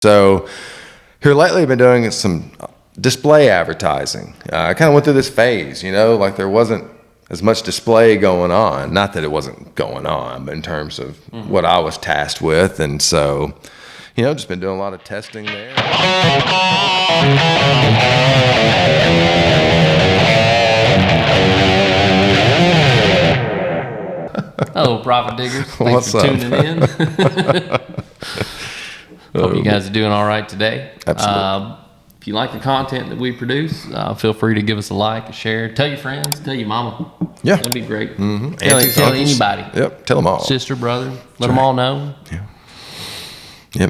So here lately, I've been doing some display advertising. I kind of went through this phase, like there wasn't as much display going on. Not that it wasn't going on, but in terms of what I was tasked with. And so, just been doing a lot of testing there. Hello, Profit Diggers. What's Thanks for up? tuning in. Hope you guys are doing all right today. Absolutely. If you like the content that we produce, feel free to give us a like, a share. Tell your friends, tell your mama. Yeah. That'd be great. Mm-hmm. Tell Uncles. anybody. Yep, tell them all. Sister, brother, let them all know. Yeah.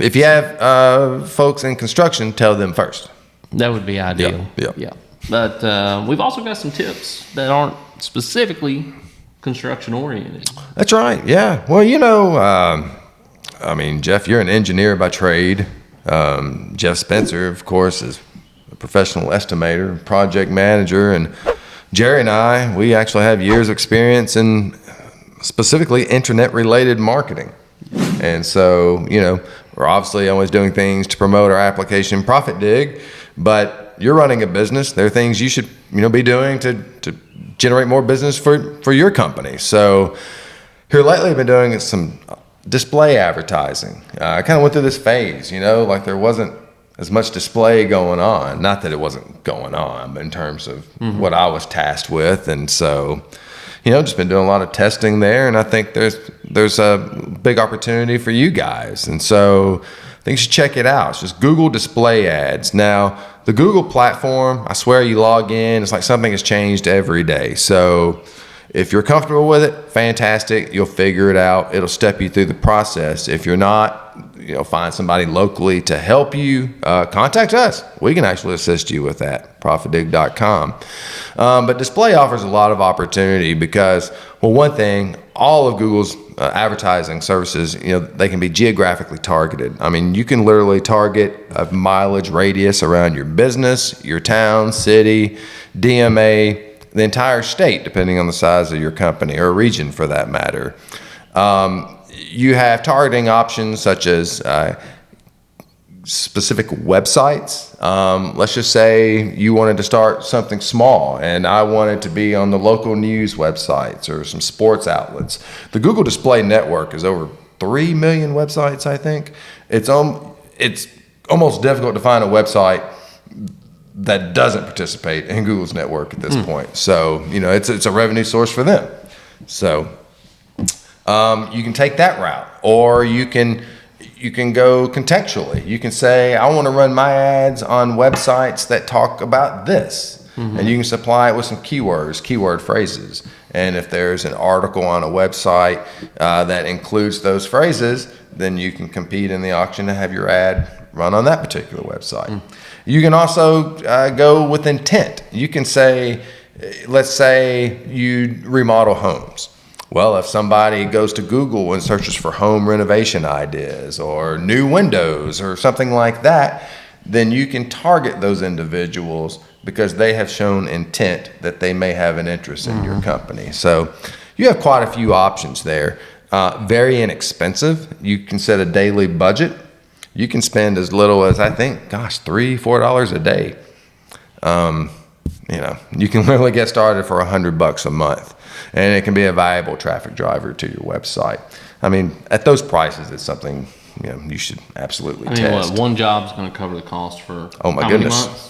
If you have folks in construction, tell them first. That would be ideal. Yep. Yeah. But we've also got some tips that aren't specifically construction oriented. That's right. Yeah. Well, Jeff, you're an engineer by trade. Jeff Spencer, of course, is a professional estimator, project manager, and Jerry and I, we actually have years of experience in specifically internet-related marketing. And so, we're obviously always doing things to promote our application ProfitDig, but you're running a business. There are things you should, be doing to generate more business for your company. So here lately, I've been doing some display advertising. I kind of went through this phase, like there wasn't as much display going on. Not that it wasn't going on, but in terms of what I was tasked with. And so, just been doing a lot of testing there, and I think there's a big opportunity for you guys. And so I think you should check it out. It's just Google display ads. Now, the Google platform, I swear you log in, it's like something has changed every day. So if you're comfortable with it, fantastic. You'll figure it out. It'll step you through the process. If you're not, find somebody locally to help you. Contact us. We can actually assist you with that, ProfitDig.com. But display offers a lot of opportunity because, well, one thing, all of Google's advertising services, they can be geographically targeted. You can literally target a mileage radius around your business, your town, city, DMA, the entire state, depending on the size of your company or region for that matter. You have targeting options such as specific websites. Let's just say you wanted to start something small and I wanted to be on the local news websites or some sports outlets. The Google Display Network is over 3 million websites, I think. It's almost difficult to find a website that doesn't participate in Google's network at this point. So, it's a revenue source for them. So you can take that route, or you can go contextually. You can say, I want to run my ads on websites that talk about this. And you can supply it with some keywords, keyword phrases. And if there's an article on a website that includes those phrases, then you can compete in the auction to have your ad run on that particular website. You can also go with intent. You can say, let's say you remodel homes. Well, if somebody goes to Google and searches for home renovation ideas or new windows or something like that, then you can target those individuals because they have shown intent that they may have an interest in your company. So you have quite a few options there. Very inexpensive. You can set a daily budget. You can spend as little as, I think, $3-4 a day. You can literally get started for $100 a month, and it can be a valuable traffic driver to your website. At those prices, it's something you should absolutely test. One job's going to cover the cost for how many goodness. months?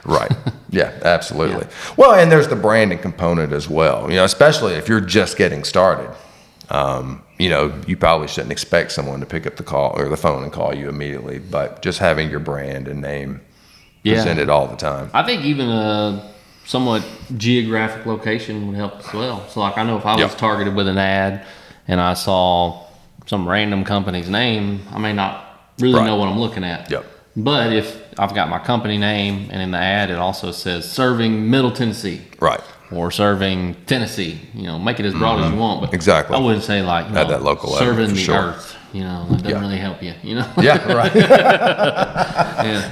Right. Yeah, absolutely. Yeah. Well, and there's the branding component as well. Especially if you're just getting started. You probably shouldn't expect someone to pick up the call or the phone and call you immediately, but just having your brand and name presented all the time. I think even a somewhat geographic location would help as well. So I know if I was targeted with an ad and I saw some random company's name, I may not really know what I'm looking at. Yep. But if I've got my company name and in the ad it also says serving Middle Tennessee. Right. Or serving Tennessee, make it as broad as you want. But exactly. I wouldn't say at that local level, serving the sure. earth. That doesn't really help you. Yeah, right.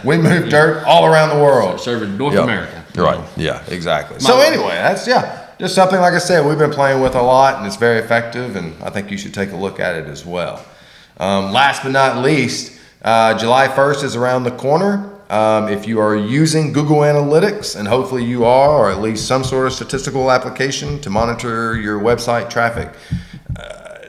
We move dirt all around the world. Serving North America. Right. Yeah, exactly. So anyway, that's just something, like I said, we've been playing with a lot, and it's very effective, and I think you should take a look at it as well. Last but not least, July 1st is around the corner. If you are using Google Analytics, and hopefully you are, or at least some sort of statistical application to monitor your website traffic,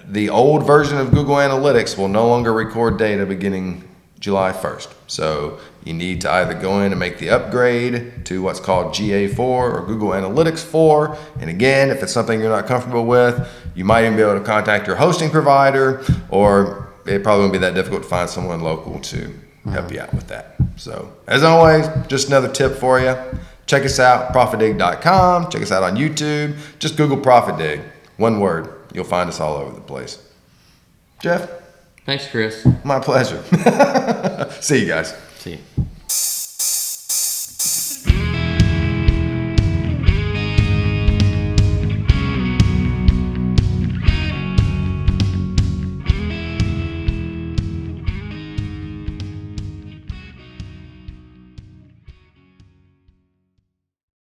the old version of Google Analytics will no longer record data beginning July 1st. So you need to either go in and make the upgrade to what's called GA4 or Google Analytics 4. And again, if it's something you're not comfortable with, you might even be able to contact your hosting provider, or it probably won't be that difficult to find someone local to help you out with that. So as always, just another tip for you. Check us out, ProfitDig.com. Check us out on YouTube. Just Google ProfitDig. One word. You'll find us all over the place. Jeff? Thanks, Chris. My pleasure. See you guys. See you.